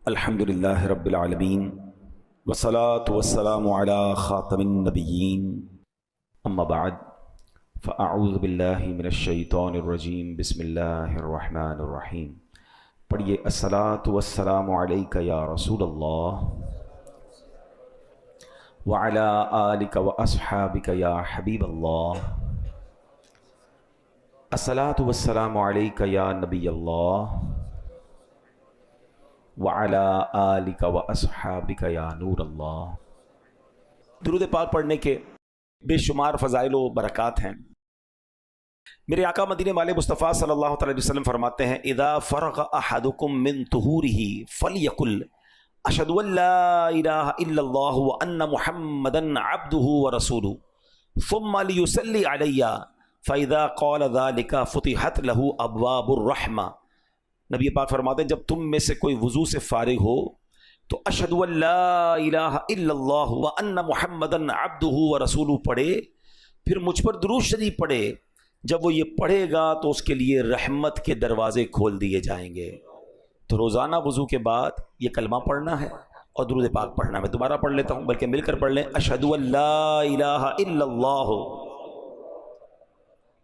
الحمدللہ رب العالمین والصلاة والسلام علی خاتم النبیین اما بعد فاعوذ باللہ من الشیطان الرجیم بسم اللہ الرحمن الرحیم۔ پڑھیے الصلاة والسلام علیک یا رسول اللہ وعلی آلک واصحابک یا حبیب اللہ۔ الصلاة والسلام علیک یا نبی اللہ وَعَلَىٰ آلِكَ وَأَصْحَابِكَ يَا نور اللہ۔ درود پاک پڑھنے کے بے شمار فضائل و برکات ہیں۔ میرے آقا مدینے والے مصطفیٰ صلی اللہ علیہ وسلم فرماتے ہیں اذا فرغ احدکم من طہورہ فلیقل اشہد ان لا الہ الا اللہ وان محمدا عبدہ ورسولہ ثم لیصلی علی فاذا قال ذلك فتحت له ابواب الرحمہ۔ نبی پاک فرماتے ہیں جب تم میں سے کوئی وضو سے فارغ ہو تو اشہد ان لا الہ الا اللہ وان محمدا عبدہ ورسولہ پڑھے، پھر مجھ پر درود شریف پڑھے۔ جب وہ یہ پڑھے گا تو اس کے لیے رحمت کے دروازے کھول دیے جائیں گے۔ تو روزانہ وضو کے بعد یہ کلمہ پڑھنا ہے اور درود پاک پڑھنا ہے۔ میں دوبارہ پڑھ لیتا ہوں بلکہ مل کر پڑھ لیں، اشہد ان لا الہ الا اللہ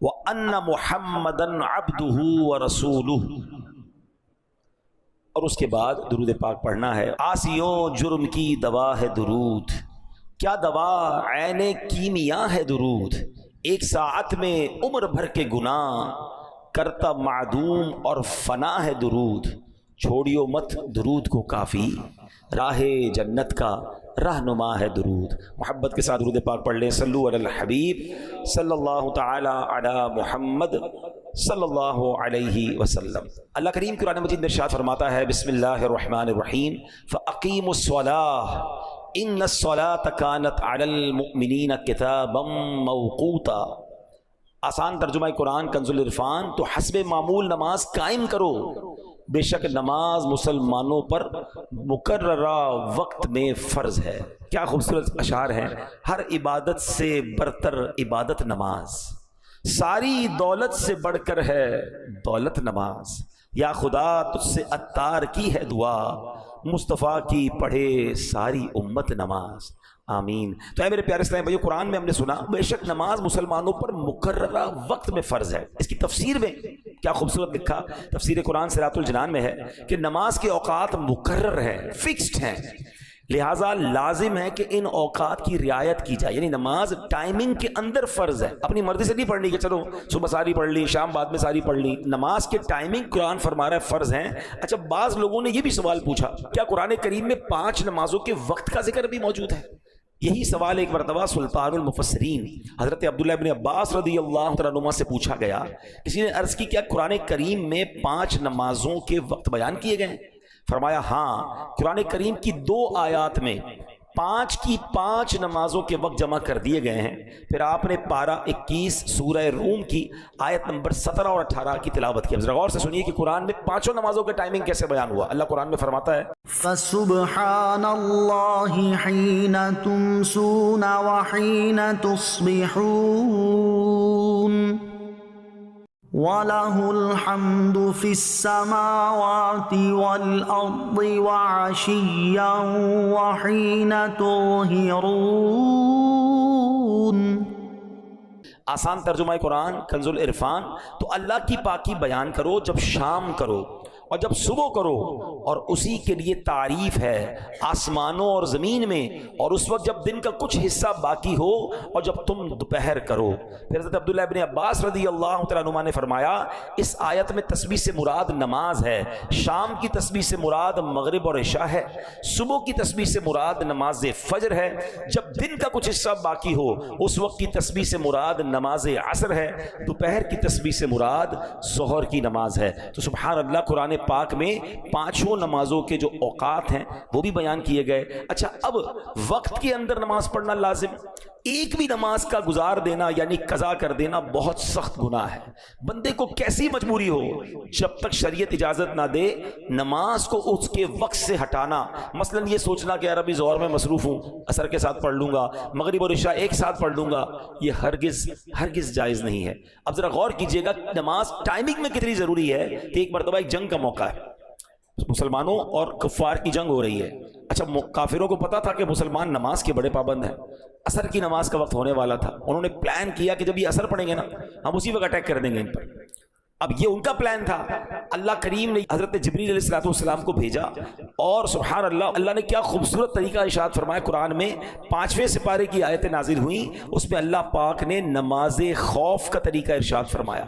وان محمدا عبدہ ورسولہ، اور اس کے بعد درود پاک پڑھنا ہے۔ آسیوں جرم کی دوا ہے درود، کیا دوا عین کیمیا ہے درود، ایک ساعت میں عمر بھر کے گناہ کرتا معدوم اور فنا ہے درود، چھوڑیو مت درود کو کافی، راہ جنت کا رہنما ہے درود۔ محبت کے ساتھ درود پاک پڑھ لیں، صلو علی الحبیب صلی اللہ تعالی علی محمد صلی اللہ علیہ وسلم۔ اللہ کریم قرآن مجید میں ارشاد فرماتا ہے بسم اللہ الرحمن الرحیم فَأَقِيمُوا الصَّلَاةَ إِنَّ الصَّلَاةَ كَانَتْ عَلَى الْمُؤْمِنِينَ كِتَابًا مَوْقُوتًا۔ آسان ترجمہ قرآن کنز العرفان، تو حسب معمول نماز قائم کرو، بے شک نماز مسلمانوں پر مقررہ وقت میں فرض ہے۔ کیا خوبصورت اشعار ہیں۔ ہر عبادت سے برتر عبادت نماز، ساری دولت سے بڑھ کر ہے دولت نماز، یا خدا تجھ سے عطار کی ہے دعا، مصطفیٰ کی پڑھے ساری امت نماز، آمین۔ تو اے میرے پیارے اسلام بھائیو، قرآن میں ہم نے سنا بے شک نماز مسلمانوں پر مقررہ وقت میں فرض ہے۔ اس کی تفسیر میں کیا خوبصورت لکھا، تفسیر قرآن صراط الجنان میں ہے کہ نماز کے اوقات مقرر ہیں، فکسڈ ہیں، لہٰذا لازم ہے کہ ان اوقات کی رعایت کی جائے، یعنی نماز ٹائمنگ کے اندر فرض ہے، اپنی مرضی سے نہیں پڑھنی کہ چلو صبح ساری پڑھ لی شام بعد میں ساری پڑھ لی۔ نماز کے ٹائمنگ قرآن فرما رہا ہے فرض ہیں۔ اچھا، بعض لوگوں نے یہ بھی سوال پوچھا کیا قرآن کریم میں 5 نمازوں کے وقت کا ذکر بھی موجود ہے؟ یہی سوال ایک مرتبہ سلطان المفسرین حضرت عبداللہ ابن عباس رضی اللہ تعالیٰ عنہما سے پوچھا گیا۔ کسی نے عرض کی کیا قرآن کریم میں 5 نمازوں کے وقت بیان کیے گئے ہیں؟ فرمایا ہاں، قرآن کریم کی 2 آیات میں 5 کی 5 نمازوں کے وقت جمع کر دیے گئے ہیں۔ پھر آپ نے پارہ 21 سورہ روم کی آیت نمبر 17 اور 18 کی تلاوت کی۔ ذرا غور سے سنیے کہ قرآن میں 5 نمازوں کا ٹائمنگ کیسے بیان ہوا۔ اللہ قرآن میں فرماتا ہے فَسُبْحَانَ اللَّهِ حِينَ تُمْسُونَ وَحِينَ تُصْبِحُونَ وَلَهُ الْحَمْدُ فِي السَّمَاوَاتِ وَالْأَرْضِ وَعَشِيًّا وَحِينَ تُظْهِرُونَ۔ آسان ترجمہ قرآن کنز العرفان، تو اللہ کی پاکی بیان کرو جب شام کرو اور جب صبح کرو، اور اسی کے لیے تعریف ہے آسمانوں اور زمین میں، اور اس وقت جب دن کا کچھ حصہ باقی ہو اور جب تم دوپہر کرو۔ پھر حضرت عبداللہ ابن عباس رضی اللہ تعالیٰ عنہما نے فرمایا اس آیت میں تسبیح سے مراد نماز ہے، شام کی تسبیح سے مراد مغرب اور عشاء ہے، صبح کی تسبیح سے مراد نماز فجر ہے، جب دن کا کچھ حصہ باقی ہو اس وقت کی تسبیح سے مراد نماز عصر ہے، دوپہر کی تسبیح سے مراد ظہر کی نماز ہے۔ تو سبحان اللہ، قرآن پاک میں 5 نمازوں کے جو اوقات ہیں وہ بھی بیان کیے گئے۔ اچھا، اب وقت کے اندر نماز پڑھنا لازم، ایک بھی نماز کا گزار دینا یعنی قضا کر دینا بہت سخت گناہ ہے۔ بندے کو کیسی مجبوری ہو، جب تک شریعت اجازت نہ دے نماز کو اس کے وقت سے ہٹانا، مثلا یہ سوچنا کہ یار ابھی ظہر میں مصروف ہوں، عصر کے ساتھ پڑھ لوں گا، مغرب اور عشاء ایک ساتھ پڑھ لوں گا، یہ ہرگز جائز نہیں ہے۔ اب ذرا غور کیجئے گا نماز ٹائمنگ میں کتنی ضروری ہے کہ ایک مرتبہ ایک جنگ کا موقع ہے، مسلمانوں اور کفار کی جنگ ہو رہی ہے. اچھا کافروں کو پتا تھا کہ مسلمان نماز کے بڑے پابند ہیں. عصر کی نماز کا وقت ہونے والا تھا. انہوں نے پلان کیا کہ جب یہ عصر پڑھیں گے نا ہم اسی وقت اٹیک کر دیں گے ان پر. اب یہ ان کا پلان تھا. اللہ کریم نے حضرت جبریل علیہ السلام کو بھیجا اور سبحان اللہ, اللہ نے کیا خوبصورت طریقہ ارشاد فرمایا. قرآن میں 5ویں سپارے کی آیتیں نازل ہوئیں, اس میں اللہ پاک نے نماز خوف کا طریقہ ارشاد فرمایا,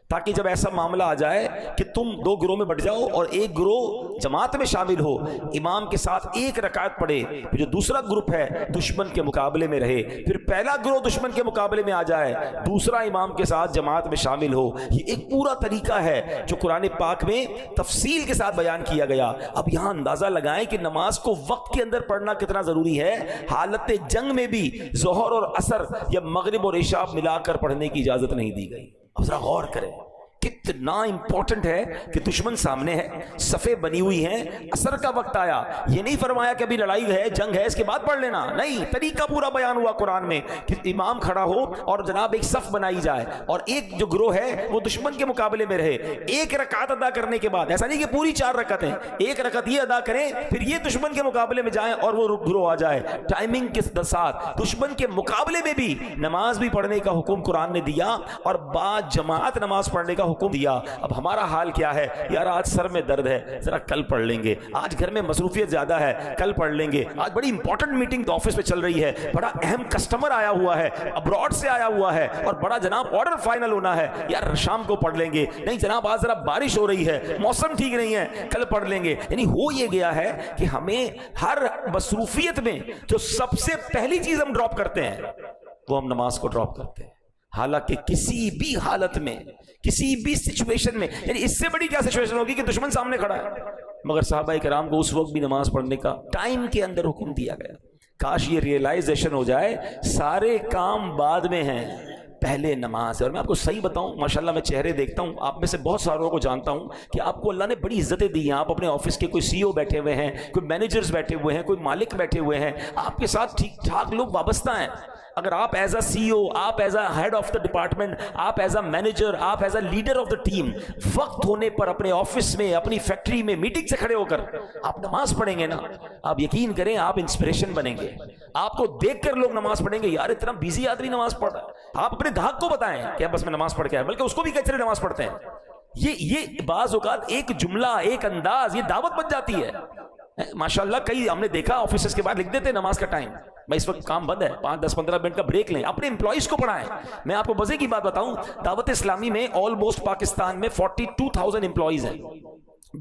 تاکہ جب ایسا معاملہ آ جائے کہ تم 2 گروہ میں بٹ جاؤ اور ایک گروہ جماعت میں شامل ہو, امام کے ساتھ 1 رکعت پڑھے, پھر جو دوسرا گروپ ہے دشمن کے مقابلے میں رہے, پھر پہلا گروہ دشمن کے مقابلے میں آ جائے, دوسرا امام کے ساتھ جماعت میں شامل ہو. یہ ایک پورا طریقہ ہے جو قرآن پاک میں تفصیل کے ساتھ بیان کیا گیا. اب یہاں اندازہ لگائیں کہ نماز کو وقت کے اندر پڑھنا کتنا ضروری ہے. حالت جنگ میں بھی ظہر اور عصر یا مغرب اور عشاء ملا کر پڑھنے کی اجازت نہیں دی گئی. اب ذرا غور کریں کتنا امپورٹنٹ ہے کہ دشمن سامنے ہے, صفیں بنی ہوئی ہیں, عصر کا وقت آیا, یہ نہیں فرمایا کہ ابھی لڑائی ہے جنگ ہے اس کے بعد پڑھ لینا, نہیں, طریقہ پورا بیان ہوا قرآن میں کہ امام کھڑا ہو اور جناب ایک صف بنائی جائے اور ایک جو گروہ ہے وہ دشمن کے مقابلے میں رہے. 1 رکعت ادا کرنے کے بعد, ایسا نہیں کہ پوری 4 رکعتیں, 1 رکعت یہ ادا کریں پھر یہ دشمن کے مقابلے میں جائیں اور وہ گروہ آ جائے. ٹائمنگ کے ساتھ دشمن کے مقابلے میں بھی نماز بھی پڑھنے کا حکم قرآن نے دیا اور بعد جماعت نماز پڑھنے کا حکم دیا. اب ہمارا حال کیا ہے یار, آج سر میں درد ہے ذرا کل پڑھ لیں گے, آج گھر میں مصروفیت زیادہ ہے کل پڑھ لیں گے, آج بڑی امپورٹنٹ میٹنگ آفس میں چل رہی ہے, بڑا اہم کسٹمر آیا ہوا ہے, ابراڈ سے آیا ہوا ہے اور بڑا جناب آرڈر فائنل ہونا ہے, یار شام کو پڑھ لیں گے, نہیں جناب آج ذرا بارش ہو رہی ہے, موسم ٹھیک نہیں ہے, کل پڑھ لیں گے. یعنی ہو یہ گیا ہے کہ ہمیں ہر مصروفیت میں جو سب سے پہلی چیز ہم ڈراپ کرتے ہیں وہ ہم نماز کو ڈراپ کرتے ہیں. حالانکہ کسی بھی حالت میں, کسی بھی سچویشن میں, یعنی اس سے بڑی کیا سچویشن ہوگی کہ دشمن سامنے کھڑا ہے, مگر صحابہ کرام کو اس وقت بھی نماز پڑھنے کا ٹائم کے اندر حکم دیا گیا. کاش یہ ریئلائزیشن ہو جائے سارے کام بعد میں ہیں, پہلے نماز ہے. اور میں آپ کو صحیح بتاؤں, ماشاءاللہ میں چہرے دیکھتا ہوں, آپ میں سے بہت ساروں کو جانتا ہوں کہ آپ کو اللہ نے بڑی عزتیں دی ہیں. آپ اپنے آفس کے کوئی سی او بیٹھے ہوئے ہیں, کوئی مینیجرز بیٹھے ہوئے ہیں, کوئی مالک بیٹھے ہوئے ہیں, آپ کے ساتھ ٹھیک ٹھاک لوگ وابستہ ہیں. اگر آپ ایز اے سی او, آپ as a head of the department, آپ ایز اے مینیجر, آپ as a leader of the team, وقت ہونے پر اپنے آفس میں, اپنی فیکٹری میں میٹنگ سے کھڑے ہو کر آپ نماز پڑھیں گے نا, آپ یقین کریں آپ انسپریشن بنیں گے. آپ کو دیکھ کر لوگ نماز پڑھیں گے, یار اتنا بیزی آدمی نماز پڑھ رہا ہے. آپ اپنے گاہک کو بتائیں کہ بس میں نماز پڑھ کے آیا, بلکہ اس کو بھی کچرے نماز پڑھتے ہیں. یہ بعض اوقات ایک جملہ, ایک انداز, یہ دعوت بن جاتی ہے. ماشاءاللہ کئی ہم نے دیکھا آفیسز کے بعد لکھ دیتے نماز کا ٹائم, میں اس وقت کام بند ہے, 5-10-15 منٹ کا بریک لیں, اپنے امپلائیز کو پڑھائیں. میں آپ کو مزے کی بات بتاؤں, دعوت اسلامی میں آلموسٹ پاکستان میں 42,000 امپلائیز ہیں.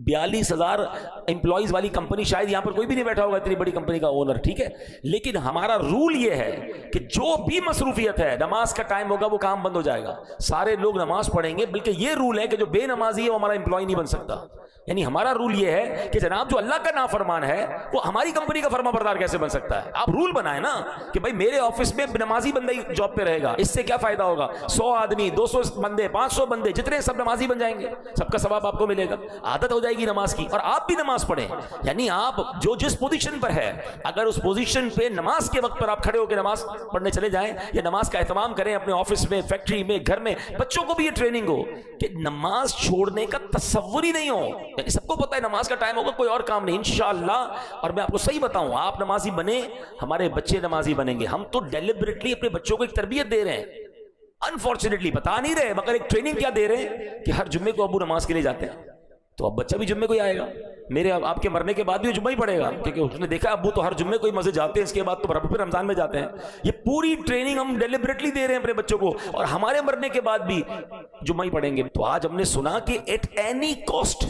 42,000 امپلائیز والی کمپنی, شاید یہاں پر کوئی بھی نہیں بیٹھا ہوگا اتنی بڑی کمپنی کا اونر, ٹھیک ہے. لیکن ہمارا رول یہ ہے کہ جو بھی مصروفیت ہے, نماز کا ٹائم ہوگا وہ کام بند ہو جائے گا, سارے لوگ نماز پڑھیں گے. بلکہ یہ رول ہے کہ جو بے نمازی ہے وہ ہمارا امپلائی نہیں بن سکتا. یعنی ہمارا رول یہ ہے کہ جناب جو اللہ کا نافرمان ہے وہ ہماری کمپنی کا فرما بردار کیسے بن سکتا ہے. آپ رول بنائیں نا کہ بھائی میرے آفس میں نمازی بندہ ہی جاب پہ رہے گا, اس سے کیا فائدہ ہوگا. 100 آدمی, 200 بندے, 500 بندے, جتنے سب نمازی بن جائیں گے, سب کا ثواب آپ کو ملے گا. عادت ہو جائے گی نماز کی, اور آپ بھی نماز پڑھیں. یعنی آپ جو جس پوزیشن پر ہے, اگر اس پوزیشن پہ نماز کے وقت پر آپ کھڑے ہو کے نماز پڑھنے چلے جائیں, یا نماز کا اہتمام کریں اپنے آفس میں, فیکٹری میں, گھر میں. بچوں کو بھی یہ ٹریننگ ہو کہ نماز چھوڑنے کا تصور ہی نہیں ہو. یعنی سب کو پتہ ہے نماز کا ٹائم ہوگا, کوئی اور کام نہیں انشاءاللہ. اور میں آپ کو صحیح بتاؤں, آپ نمازی بنیں, ہمارے بچے نمازی بنیں گے. ہم تو ڈیلیبریٹلی اپنے بچوں کو ایک تربیت دے رہے ہیں, انفارچونیٹلی بتا نہیں رہے, مگر ایک ٹریننگ کیا دے رہے ہیں کہ ہر جمعے کو ابو نماز کے لیے جاتے ہیں, تو اب بچہ بھی جمعے کو ہی آئے گا. میرے آپ کے مرنے کے بعد بھی جمعہ ہی پڑے گا, کیونکہ اس نے دیکھا ابو تو ہر جمعے کو ہی مسجد جاتے ہیں, اس کے بعد تو پھر رمضان میں جاتے ہیں. یہ پوری ٹریننگ ہم ڈیلیبریٹلی دے رہے ہیں اپنے بچوں کو, اور ہمارے مرنے کے بعد بھی جمعہ ہی پڑھیں گے. تو آج ہم نے سنا کہ ایٹ اینی کاسٹ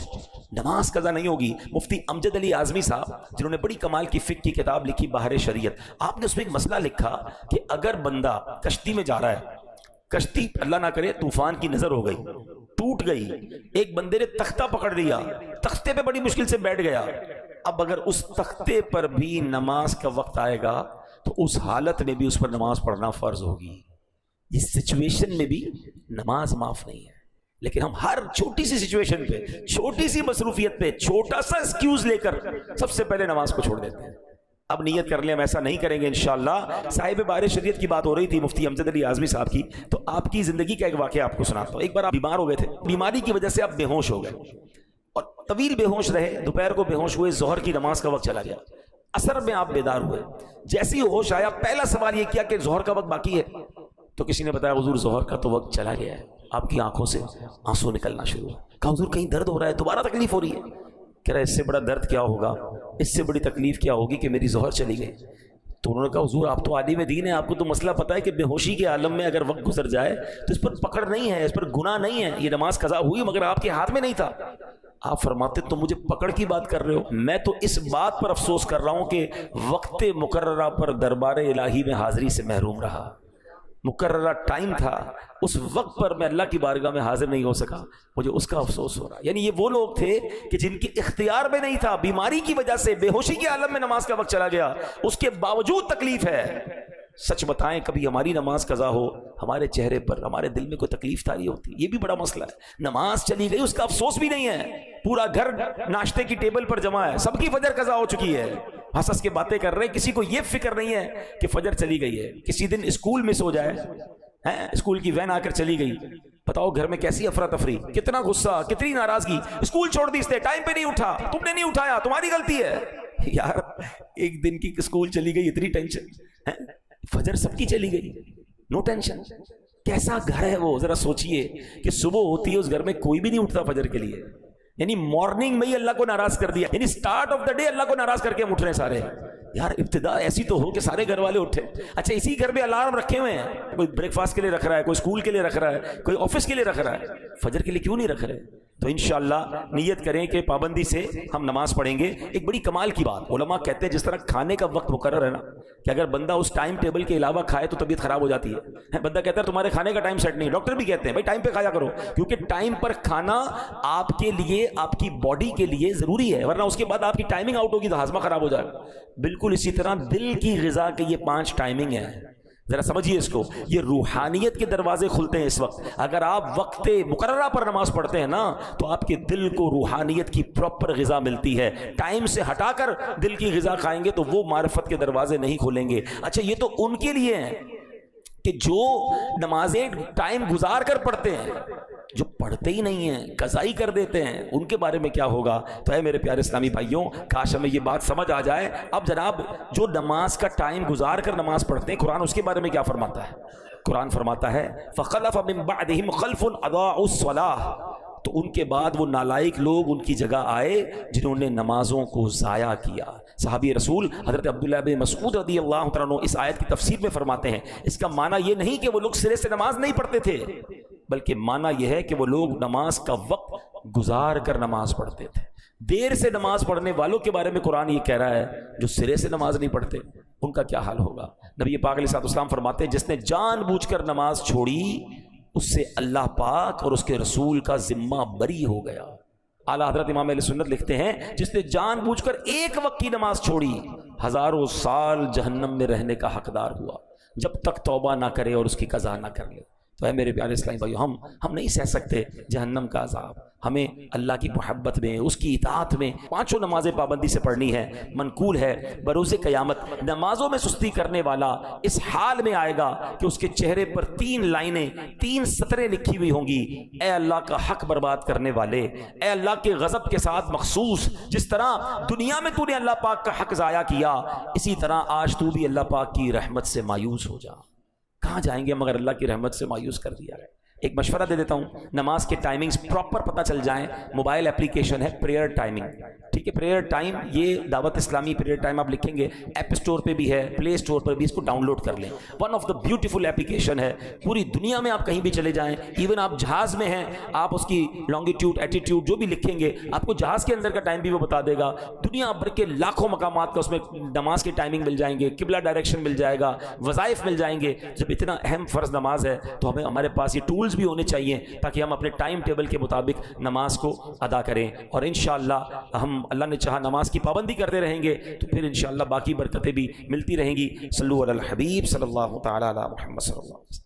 نماز قضا نہیں ہوگی. مفتی امجد علی اعظمی صاحب جنہوں نے بڑی کمال کی فقہ کی کتاب لکھی بحر شریعت, آپ نے اس میں ایک مسئلہ لکھا کہ اگر بندہ کشتی میں جا رہا ہے, کشتی اللہ نہ کرے طوفان کی نظر ہو گئی, ٹوٹ گئی, ایک بندے نے تختہ پکڑ دیا, تختے پہ بڑی مشکل سے بیٹھ گیا. اب اگر اس تختے پر بھی نماز کا وقت آئے گا تو اس حالت میں بھی اس پر نماز پڑھنا فرض ہوگی. اس سچویشن میں بھی نماز معاف نہیں ہے. لیکن ہم ہر چھوٹی سی سچویشن پہ, چھوٹی سی مصروفیت پہ, چھوٹا سا ایکسکیوز لے کر سب سے پہلے نماز کو چھوڑ دیتے ہیں. اب نیت کر لیں ہم ایسا نہیں کریں گے انشاءاللہ. صاحب بحر شریعت کی بات ہو رہی تھی مفتی امجد علی اعظمی صاحب کی, تو آپ کی زندگی کا ایک واقعہ آپ کو سناتا ہوں. ایک بار آپ بیمار ہو گئے تھے, بیماری کی وجہ سے آپ بے ہوش ہو گئے. اور طویل بے ہوش رہے، دوپہر کو بے ہوش ہوئے، ظہر کی نماز کا وقت چلا گیا، عصر میں آپ بیدار ہوئے، جیسے ہی ہوش آیا پہلا سوال یہ کیا کہ ظہر کا وقت باقی ہے، تو کسی نے بتایا حضور ظہر کا تو وقت چلا گیا ہے۔ آپ کی آنکھوں سے آنسو نکلنا شروع ہوا، کہا حضور کہیں درد ہو رہا ہے، دوبارہ تکلیف ہو رہی ہے؟ کہہ رہا ہے اس سے بڑا درد کیا ہوگا، اس سے بڑی تکلیف کیا ہوگی کہ میری ظہر چلی گئی۔ تو انہوں نے کہا حضور آپ تو عالم دین ہیں، آپ کو تو مسئلہ پتہ ہے کہ بے ہوشی کے عالم میں اگر وقت گزر جائے تو اس پر پکڑ نہیں ہے، اس پر گناہ نہیں ہے، یہ نماز قضا ہوئی مگر آپ کے ہاتھ میں نہیں تھا۔ آپ فرماتے تم مجھے پکڑ کی بات کر رہے ہو، میں تو اس بات پر افسوس کر رہا ہوں کہ وقت مقررہ پر دربار الہی میں حاضری سے محروم رہا، مقررہ ٹائم تھا، اس وقت پر میں اللہ کی بارگاہ میں حاضر نہیں ہو سکا، مجھے اس کا افسوس ہو رہا۔ یعنی یہ وہ لوگ تھے کہ جن کے اختیار میں نہیں تھا، بیماری کی وجہ سے بے ہوشی کے عالم میں نماز کا وقت چلا گیا، اس کے باوجود تکلیف ہے۔ سچ بتائیں کبھی ہماری نماز قضا ہو، ہمارے چہرے پر ہمارے دل میں کوئی تکلیف تاری ہوتی ہے؟ یہ بھی بڑا مسئلہ ہے۔ نماز چلی گئی اس کا افسوس بھی نہیں ہے، پورا گھر ناشتے کی ٹیبل پر جمع ہے، سب کی فجر قضا ہو چکی ہے، ہنس ہنس کے باتیں کر رہے ہیں، کسی کو یہ فکر نہیں ہے کہ فجر چلی گئی ہے۔ کسی دن اسکول مس ہو جائے، اسکول کی وین آ کر چلی گئی، بتاؤ گھر میں کیسی افراتفری، کتنا غصہ، کتنی ناراضگی، اسکول چھوڑ دی اس نے، ٹائم پہ نہیں اٹھا، تم نے نہیں اٹھایا، تمہاری غلطی ہے۔ یار ایک دن کی اسکول چلی گئی، اتنی ٹینشن، فجر سب کی چلی گئی، نو ٹینشن۔ کیسا گھر ہے وہ، ذرا سوچئے کہ صبح ہوتی ہے اس گھر میں کوئی بھی نہیں اٹھتا فجر کے لیے، یعنی مارننگ میں ہی اللہ کو ناراض کر دیا، یعنی سٹارٹ آف دا ڈے اللہ کو ناراض کر کے ہم اٹھ رہے ہیں سارے۔ یار ابتدا ایسی تو ہو کہ سارے گھر والے اٹھے۔ اچھا اسی گھر میں الارم رکھے ہوئے ہیں، کوئی بریک فاسٹ کے لیے رکھ رہا ہے، کوئی اسکول کے لیے رکھ رہا ہے، کوئی آفس کے لیے رکھ رہا ہے، فجر کے لیے کیوں نہیں رکھ رہے؟ تو انشاءاللہ نیت کریں کہ پابندی سے ہم نماز پڑھیں گے۔ ایک بڑی کمال کی بات، علماء کہتے ہیں جس طرح کھانے کا وقت مقرر ہے نا، کہ اگر بندہ اس ٹائم ٹیبل کے علاوہ کھائے تو طبیعت خراب ہو جاتی ہے۔ بندہ کہتا ہے تمہارے کھانے کا ٹائم سیٹ نہیں، ڈاکٹر بھی کہتے ہیں بھائی ٹائم پہ کھایا کرو، کیونکہ ٹائم پر کھانا آپ کے لیے، آپ کی باڈی کے لیے ضروری ہے، ورنہ اس کے بعد آپ کی ٹائمنگ آؤٹ ہوگی تو ہاضمہ خراب ہو جائے گا۔ بالکل اسی طرح دل کی غذا کے یہ 5 ٹائمنگ ہیں، ذرا سمجھیے اس کو، یہ روحانیت کے دروازے کھلتے ہیں اس وقت۔ اگر آپ وقت مقررہ پر نماز پڑھتے ہیں نا تو آپ کے دل کو روحانیت کی پراپر غذا ملتی ہے۔ ٹائم سے ہٹا کر دل کی غذا کھائیں گے تو وہ معرفت کے دروازے نہیں کھولیں گے۔ اچھا یہ تو ان کے لیے ہیں کہ جو نمازیں ٹائم گزار کر پڑھتے ہیں، جو پڑھتے ہی نہیں ہیں، قضا ہی کر دیتے ہیں، ان کے بارے میں کیا ہوگا؟ تو اے میرے پیارے اسلامی بھائیوں، کاش ہمیں یہ بات سمجھ آ جائے۔ اب جناب جو نماز کا ٹائم گزار کر نماز پڑھتے ہیں، قرآن اس کے بارے میں کیا فرماتا ہے؟ قرآن فرماتا ہے فَخَلَفَ مِن بَعْدِهِمْ خَلْفٌ أَضَاعُوا الصَّلَاةَ، تو ان کے بعد وہ نالائق لوگ ان کی جگہ آئے جنہوں نے نمازوں کو ضائع کیا۔ صحابی رسول حضرت عبداللہ بن مسعود رضی اللہ تعالیٰ عنہ اس آیت کی تفسیر میں فرماتے ہیں اس کا معنی یہ نہیں کہ وہ لوگ سرے سے نماز نہیں پڑھتے تھے، بلکہ معنی یہ ہے کہ وہ لوگ نماز کا وقت گزار کر نماز پڑھتے تھے۔ دیر سے نماز پڑھنے والوں کے بارے میں قرآن یہ کہہ رہا ہے جو سرے سے نماز نہیں پڑھتے ان کا کیا حال ہوگا۔ نبی پاک علیہ السلام فرماتے ہیں جس نے جان بوجھ کر نماز چھوڑی اس سے اللہ پاک اور اس کے رسول کا ذمہ بری ہو گیا۔ اعلیٰ حضرت امام اہل سنت لکھتے ہیں جس نے جان بوجھ کر ایک وقت کی نماز چھوڑی ہزاروں سال جہنم میں رہنے کا حقدار ہوا جب تک توبہ نہ کرے اور اس کی قضا نہ کر لے۔ تو اے میرے پیارے اسلامی بھائیو، ہم نہیں سہ سکتے جہنم کا عذاب۔ ہمیں اللہ کی محبت میں، اس کی اطاعت میں 5 نمازیں پابندی سے پڑھنی ہے۔ منقول ہے بروز قیامت نمازوں میں سستی کرنے والا اس حال میں آئے گا کہ اس کے چہرے پر 3 لائنیں، 3 سطریں لکھی ہوئی ہوں گی، اے اللہ کا حق برباد کرنے والے، اے اللہ کے غضب کے ساتھ مخصوص، جس طرح دنیا میں تو نے اللہ پاک کا حق ضائع کیا اسی طرح آج تو بھی اللہ پاک کی رحمت سے مایوس ہو جا۔ کہاں جائیں گے مگر اللہ کی رحمت سے مایوس کر دیا ہے۔ ایک مشورہ دے دیتا ہوں، نماز کے ٹائمنگز پراپر پتہ چل جائیں۔ موبائل اپلیکیشن ہے پریئر ٹائمنگ، ٹھیک ہے، پریئر ٹائم، یہ دعوت اسلامی پریئر ٹائم آپ لکھیں گے، ایپ اسٹور پہ بھی ہے، پلے اسٹور پر بھی، اس کو ڈاؤن لوڈ کر لیں۔ One of the beautiful application ہے، پوری دنیا میں آپ کہیں بھی چلے جائیں، ایون آپ جہاز میں ہیں، آپ اس کی لانگیٹیوڈ ایٹیٹیوڈ جو بھی لکھیں گے آپ کو جہاز کے اندر کا ٹائم بھی وہ بتا دے گا۔ دنیا بھر کے لاکھوں مقامات کا اس میں نماز کے ٹائمنگ مل جائیں گے، قبلہ ڈائریکشن مل جائے گا، وظائف مل جائیں گے۔ جب اتنا اہم فرض نماز ہے تو ہمارے پاس یہ ٹولز بھی ہونے چاہیے تاکہ ہم اپنے ٹائم ٹیبل کے مطابق نماز کو ادا کریں، اور انشاءاللہ ہم اللہ نے چاہا نماز کی پابندی کرتے رہیں گے تو پھر انشاءاللہ باقی برکتیں بھی ملتی رہیں گی۔ صلو علی الحبیب صلی اللہ تعالی علی محمد صلی اللہ علیہ وسلم۔